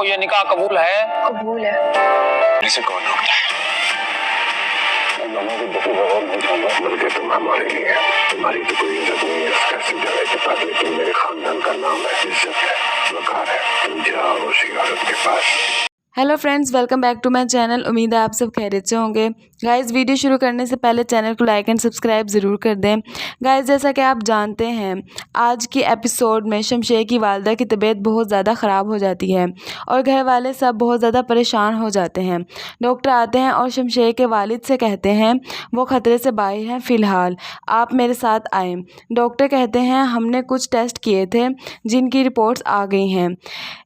को ये निकाह कबूल है? कबूल है। इसे कौन रोकता है? को दुखी बगैर नहीं जाऊंगा, बल्कि तुम हमारे लिए तुम्हारी तो कोई इज्जत नहीं है कैसे जगह के पास, लेकिन मेरे खानदान का नाम है, इज्जत है, वकार है। तुम जाओ उसी औरत के पास। Hello friends, welcome back to my channel. उम्मीद है आप सब खैरियत से होंगे। गाइस, वीडियो शुरू करने से पहले चैनल को लाइक एंड सब्सक्राइब ज़रूर कर दें। गाइस, जैसा कि आप जानते हैं, आज की एपिसोड में शमशेर की वालदा की तबीयत बहुत ज़्यादा ख़राब हो जाती है और घर वाले सब बहुत ज़्यादा परेशान हो जाते हैं। डॉक्टर आते हैं और शमशेर के वालिद से कहते हैं वो ख़तरे से बाहर हैं, फ़िलहाल आप मेरे साथ आएँ। डॉक्टर कहते हैं हमने कुछ टेस्ट किए थे जिनकी रिपोर्ट्स आ गई हैं।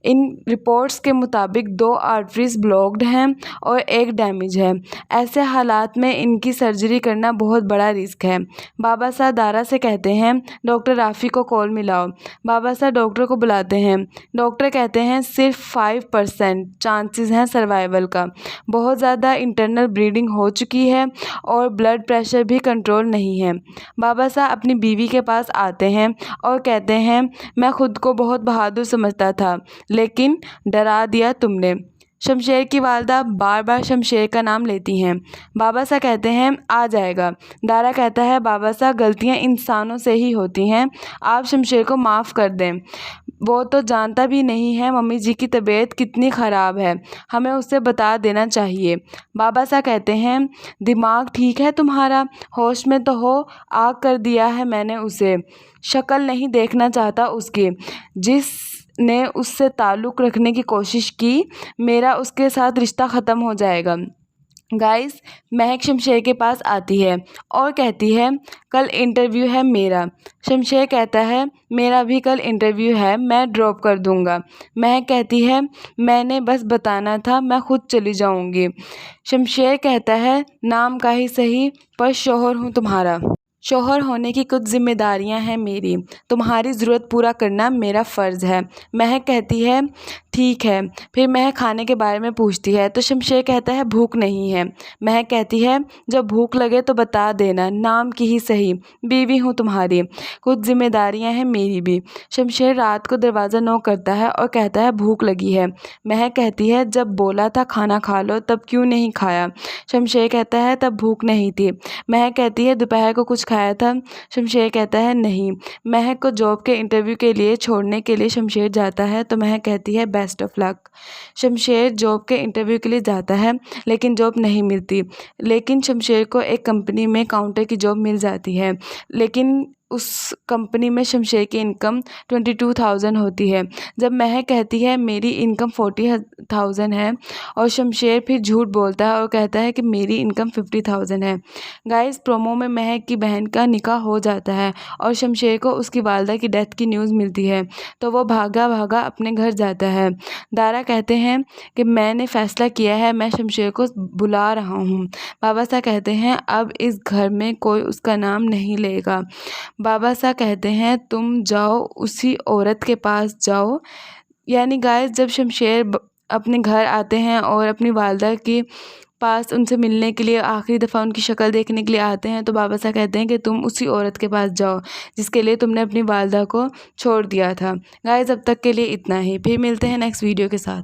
इन रिपोर्ट्स के मुताबिक 2 आर्टरीज ब्लॉक्ड हैं और 1 डैमेज है। ऐसे हालात में इनकी सर्जरी करना बहुत बड़ा रिस्क है। बाबा साहब दारा से कहते हैं डॉक्टर राफ़ी को कॉल मिलाओ। बाबा साहब डॉक्टर को बुलाते हैं। डॉक्टर कहते हैं सिर्फ 5% चांसेस हैं सर्वाइवल का। बहुत ज़्यादा इंटरनल ब्लीडिंग हो चुकी है और ब्लड प्रेशर भी कंट्रोल नहीं है। बाबा साहब अपनी बीवी के पास आते हैं और कहते हैं मैं खुद को बहुत बहादुर समझता था, लेकिन डरा दिया तुमने। शमशेर की वालदा बार बार शमशेर का नाम लेती हैं। बाबा साहब कहते हैं आ जाएगा। दारा कहता है बाबा साहब गलतियां इंसानों से ही होती हैं, आप शमशेर को माफ़ कर दें। वो तो जानता भी नहीं है मम्मी जी की तबीयत कितनी ख़राब है, हमें उससे बता देना चाहिए। बाबा साहब कहते हैं दिमाग ठीक है तुम्हारा, होश में तो हो, आग कर दिया है मैंने उसे, शक्ल नहीं देखना चाहता उसकी। जिस ने उससे ताल्लुक़ रखने की कोशिश की, मेरा उसके साथ रिश्ता ख़त्म हो जाएगा। गाइस, महक शमशेर के पास आती है और कहती है कल इंटरव्यू है मेरा। शमशेर कहता है मेरा भी कल इंटरव्यू है, मैं ड्रॉप कर दूंगा। महक कहती है मैंने बस बताना था, मैं खुद चली जाऊंगी। शमशेर कहता है नाम का ही सही, पर शौहर हूँ तुम्हारा। शौहर होने की कुछ जिम्मेदारियां हैं मेरी, तुम्हारी ज़रूरत पूरा करना मेरा फ़र्ज़ है। महक कहती है ठीक है। फिर महक खाने के बारे में पूछती है तो शमशेर कहता है भूख नहीं है। महक कहती है जब भूख लगे तो बता देना, नाम की ही सही, बीवी हूँ तुम्हारी, कुछ जिम्मेदारियां हैं मेरी भी। शमशेर रात को दरवाज़ा नॉक करता है और कहता है भूख लगी है। महक कहती है जब बोला था खाना खा लो तब क्यों नहीं खाया। शमशेर कहता है तब भूख नहीं थी। महक कहती है दोपहर को कुछ खाया था। शमशेर कहता है नहीं। महक को जॉब के इंटरव्यू के लिए छोड़ने के लिए शमशेर जाता है तो महक कहती है best of luck. Shamsher job के इंटरव्यू के लिए जाता है लेकिन जॉब नहीं मिलती, लेकिन शमशेर को एक कंपनी में काउंटर की जॉब मिल जाती है, लेकिन उस कंपनी में शमशेर की इनकम 22,000 होती है। जब महक कहती है मेरी इनकम 40,000 है और शमशेर फिर झूठ बोलता है और कहता है कि मेरी इनकम 50,000 है। गाइस, प्रोमो में महक की बहन का निकाह हो जाता है और शमशेर को उसकी वालदा की डेथ की न्यूज़ मिलती है तो वो भागा भागा अपने घर जाता है। दारा कहते हैं कि मैंने फ़ैसला किया है, मैं शमशेर को बुला रहा हूँ। बाबा साहब कहते हैं अब इस घर में कोई उसका नाम नहीं लेगा। बाबा साहब कहते हैं तुम जाओ उसी औरत के पास जाओ। यानी गाइस, जब शमशेर अपने घर आते हैं और अपनी वालदा के पास उनसे मिलने के लिए आखिरी दफ़ा उनकी शक्ल देखने के लिए आते हैं तो बाबा साहब कहते हैं कि तुम उसी औरत के पास जाओ जिसके लिए तुमने अपनी वालदा को छोड़ दिया था। गाइस, अब तक के लिए इतना ही, फिर मिलते हैं नेक्स्ट वीडियो के साथ।